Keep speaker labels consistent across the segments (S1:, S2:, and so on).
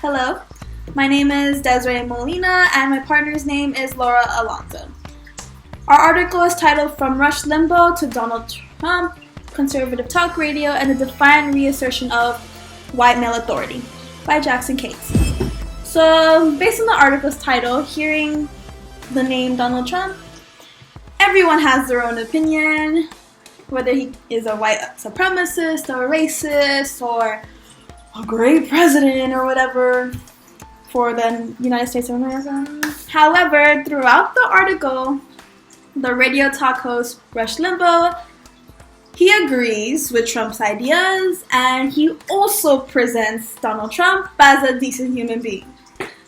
S1: Hello, my name is Desiree Molina and my partner's name is Laura Alonso. Our article is titled From Rush Limbaugh to Donald Trump, Conservative Talk Radio and the Defiant Reassertion of White Male Authority by Jackson Cates. So, based on the article's title, hearing the name Donald Trump, everyone has their own opinion, whether he is a white supremacist or a racist or a great president or whatever for the United States of America. However, throughout the article, the radio talk host Rush Limbaugh, he agrees with Trump's ideas and he also presents Donald Trump as a decent human being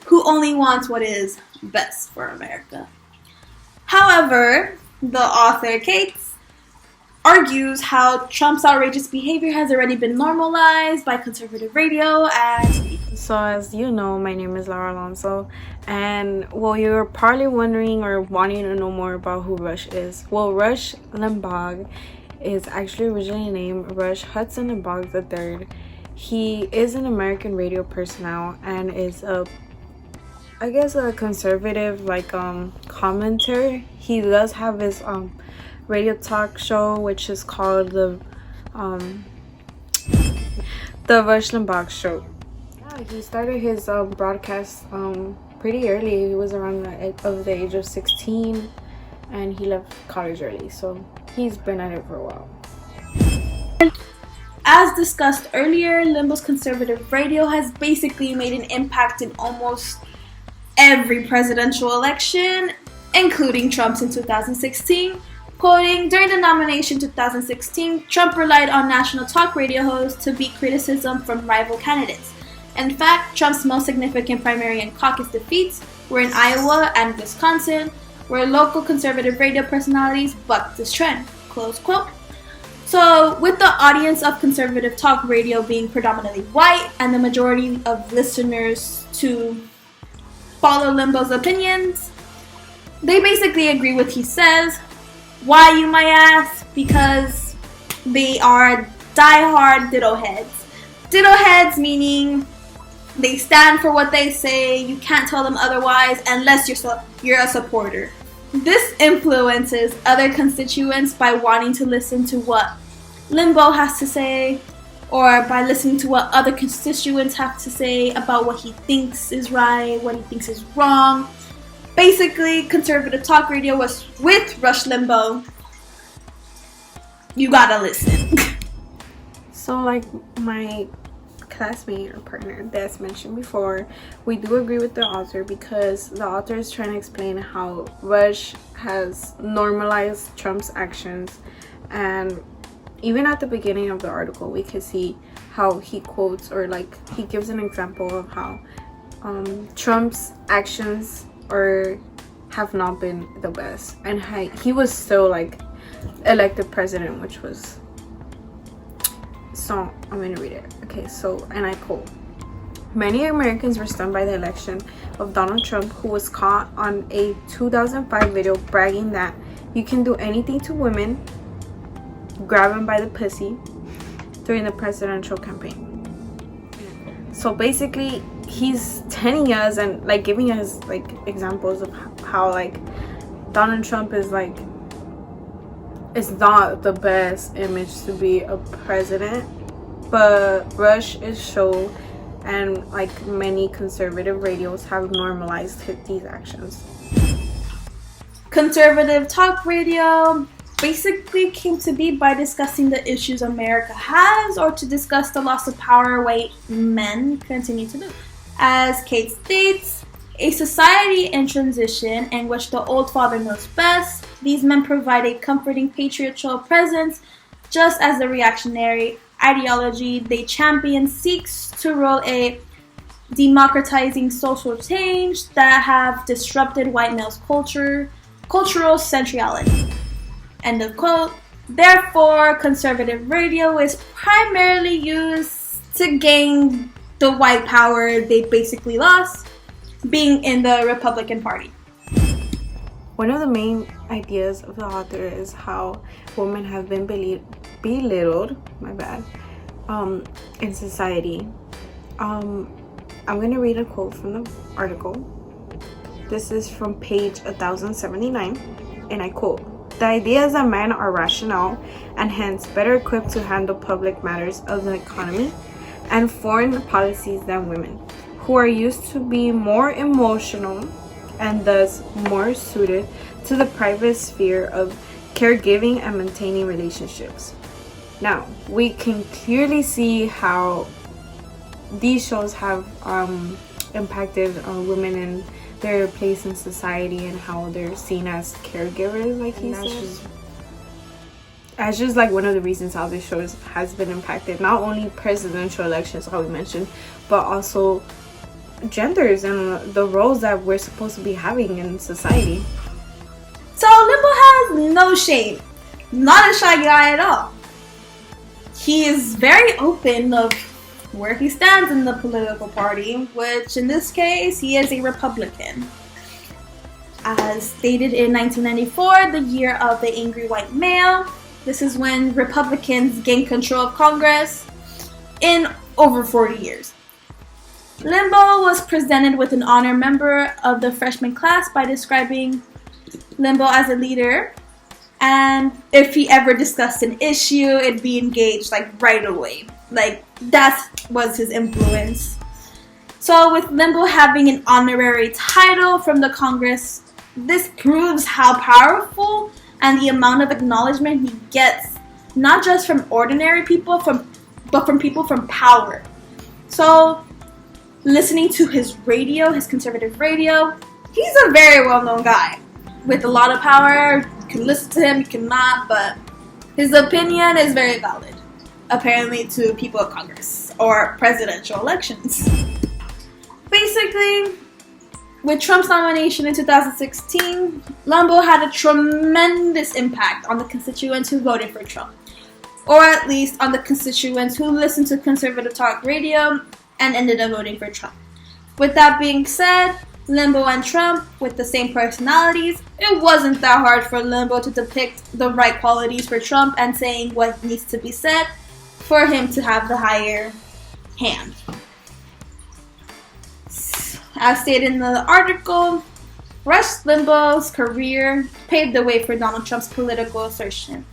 S1: who only wants what is best for America. However, the author Cates argues how Trump's outrageous behavior has already been normalized by conservative radio and...
S2: So as you know, my name is Laura Alonso, and you're probably wondering or wanting to know more about who Rush is. Rush Limbaugh is actually originally named Rush Hudson Limbaugh III. He is an American radio personnel and is a conservative commentator. He does have his radio talk show, which is called the Rush Limbaugh Show. Yeah, he started his broadcast pretty early. He was around the age of 16, and he left college early, so he's been at it for a while.
S1: As discussed earlier, Limbaugh's conservative radio has basically made an impact in almost every presidential election, including Trump's in 2016. Quoting, during the nomination 2016, Trump relied on national talk radio hosts to beat criticism from rival candidates. In fact, Trump's most significant primary and caucus defeats were in Iowa and Wisconsin, where local conservative radio personalities bucked this trend. Close quote. So, with the audience of conservative talk radio being predominantly white and the majority of listeners to follow Limbaugh's opinions, they basically agree with what he says. Why, you might ask? Because they are die-hard ditto heads. Ditto heads meaning they stand for what they say. You can't tell them otherwise unless you're a supporter. This influences other constituents by wanting to listen to what Limbaugh has to say, or by listening to what other constituents have to say about what he thinks is right, what he thinks is wrong. Basically, conservative talk radio was with Rush Limbaugh. You gotta listen.
S2: So, like my classmate or partner Des mentioned before, we do agree with the author because the author is trying to explain how Rush has normalized Trump's actions, and even at the beginning of the article we could see how he quotes or he gives an example of how Trump's actions have not been the best, and he was still elected president, which was... So I'm going to read it. Okay, so, and I quote, "Many Americans were stunned by the election of Donald Trump, who was caught on a 2005 video bragging that you can do anything to women, grab them by the pussy, during the presidential campaign." So basically, he's telling us and giving us examples of how Donald Trump is it's not the best image to be a president, but Rush is show, and many conservative radios have normalized these actions.
S1: Conservative talk radio basically came to be by discussing the issues America has, or to discuss the loss of power white men continue to do. As Kate states, a society in transition in which the old father knows best, these men provide a comforting patriarchal presence, just as the reactionary ideology they champion seeks to roll a democratizing social change that have disrupted white males' cultural centrality. End of quote. Therefore, conservative radio is primarily used to gain the white power they basically lost, being in the Republican Party.
S2: One of the main ideas of the author is how women have been belittled, in society. I'm going to read a quote from the article. This is from page 1079, and I quote, "The idea is that men are rational and hence better equipped to handle public matters of the economy and foreign policies than women, who are used to be more emotional and thus more suited to the private sphere of caregiving and maintaining relationships." Now, we can clearly see how these shows have impacted women in their place in society and how they're seen as caregivers, like he said. That's just like one of the reasons how this show has been impacted. Not only presidential elections, how we mentioned, but also genders and the roles that we're supposed to be having in society.
S1: So Limbo has no shame. Not a shy guy at all. He is very open of where he stands in the political party, which in this case, he is a Republican. As stated in 1994, the year of the angry white male, this is when Republicans gained control of Congress in over 40 years. Limbo was presented with an honor member of the freshman class by describing Limbo as a leader, and if he ever discussed an issue, it'd be engaged like right away. Like that was his influence. So with Limbo having an honorary title from the Congress, this proves how powerful and the amount of acknowledgement he gets, not just from ordinary people, but from people from power. So listening to his radio, his conservative radio, he's a very well-known guy with a lot of power. You can listen to him, you cannot, but his opinion is very valid, apparently, to people of Congress or presidential elections. Basically, with Trump's nomination in 2016, Limbo had a tremendous impact on the constituents who voted for Trump, or at least on the constituents who listened to conservative talk radio and ended up voting for Trump. With that being said, Limbo and Trump, with the same personalities, it wasn't that hard for Limbo to depict the right qualities for Trump and saying what needs to be said for him to have the higher hand. As stated in the article, Rush Limbaugh's career paved the way for Donald Trump's political assertion.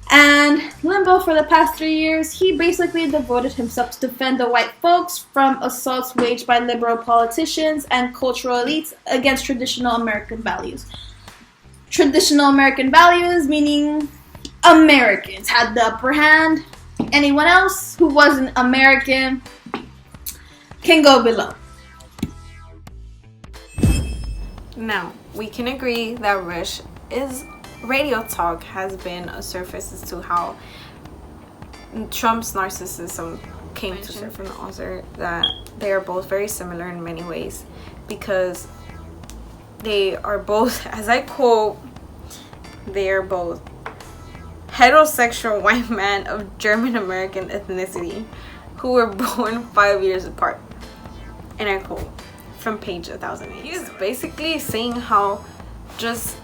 S1: And Limbaugh, for the past 3 years, he basically devoted himself to defend the white folks from assaults waged by liberal politicians and cultural elites against traditional American values. Traditional American values meaning Americans had the upper hand. Anyone else who wasn't American can go below.
S2: Now, we can agree that Rush is radio talk has been a surface as to how Trump's narcissism came to surface, and also that they are both very similar in many ways because they are both, as I quote, they are both heterosexual white men of German American ethnicity who were born 5 years apart. And I quote from page 1008. He is basically saying how just,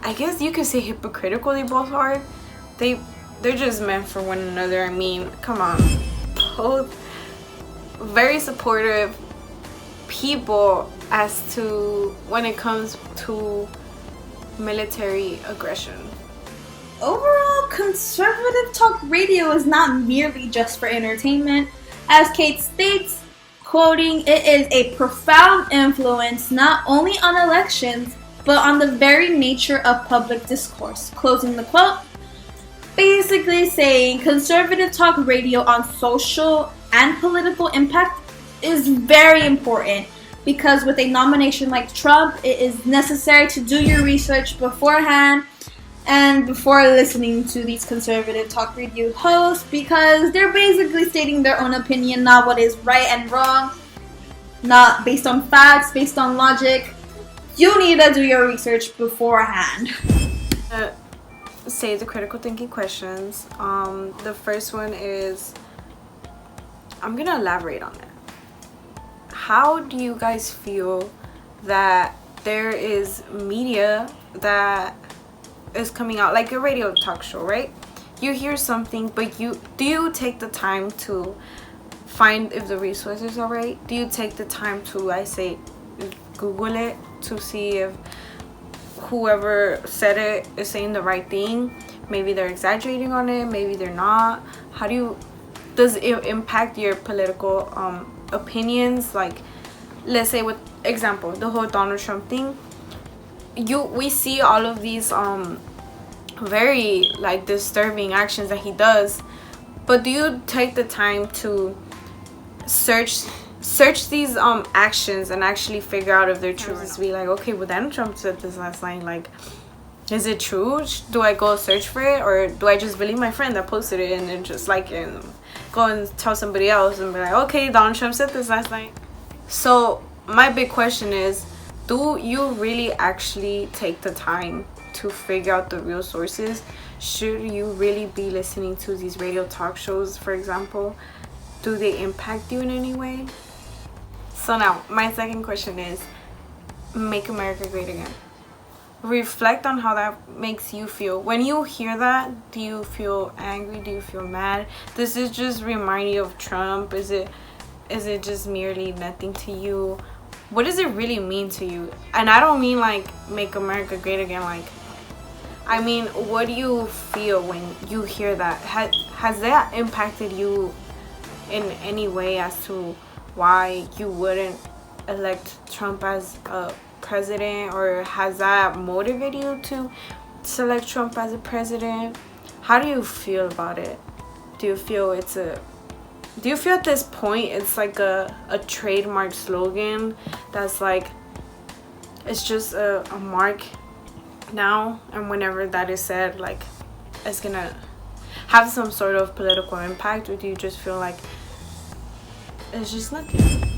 S2: I guess you could say, hypocritical they both are. They're just meant for one another. I mean, come on. Both very supportive people as to when it comes to military aggression.
S1: Overall, conservative talk radio is not merely just for entertainment. As Kate states, quoting, "It is a profound influence not only on elections, but on the very nature of public discourse," closing the quote. Basically saying conservative talk radio on social and political impact is very important because with a nomination like Trump, it is necessary to do your research beforehand and before listening to these conservative talk radio hosts because they're basically stating their own opinion, not what is right and wrong, not based on facts, based on logic. You need to do your research beforehand.
S2: Say the critical thinking questions. The first one is, I'm gonna elaborate on it. How do you guys feel that there is media that is coming out, like a radio talk show, right? You hear something, but do you take the time to find if the resources are right? Do you take the time to, I say, Google it to see if whoever said it is saying the right thing? Maybe they're exaggerating on it, maybe they're not. Does it impact your political opinions? Like, let's say, with example, the whole Donald Trump thing, we see all of these very like disturbing actions that he does, but do you take the time to search these actions and actually figure out if they're true? Just be like, okay, well, Donald Trump said this last night, like, is it true? Do I go search for it, or do I just believe my friend that posted it and then just like it and go and tell somebody else and be like, okay, Donald Trump said this last night? So my big question is, do you really actually take the time to figure out the real sources? Should you really be listening to these radio talk shows, for example? Do they impact you in any way? So now, my second question is, Make America Great Again. Reflect on how that makes you feel. When you hear that, do you feel angry? Do you feel mad? Does it just remind you of Trump? Is it just merely nothing to you? What does it really mean to you? And I don't mean like Make America Great Again, like, I mean, what do you feel when you hear that? Has that impacted you in any way as to why you wouldn't elect Trump as a president, or has that motivated you to select Trump as a president? How do you feel about it? Do you feel at this point it's like a trademark slogan that's like, it's just a mark now, and whenever that is said, like, it's gonna have some sort of political impact? Or do you just feel like it's just nothing?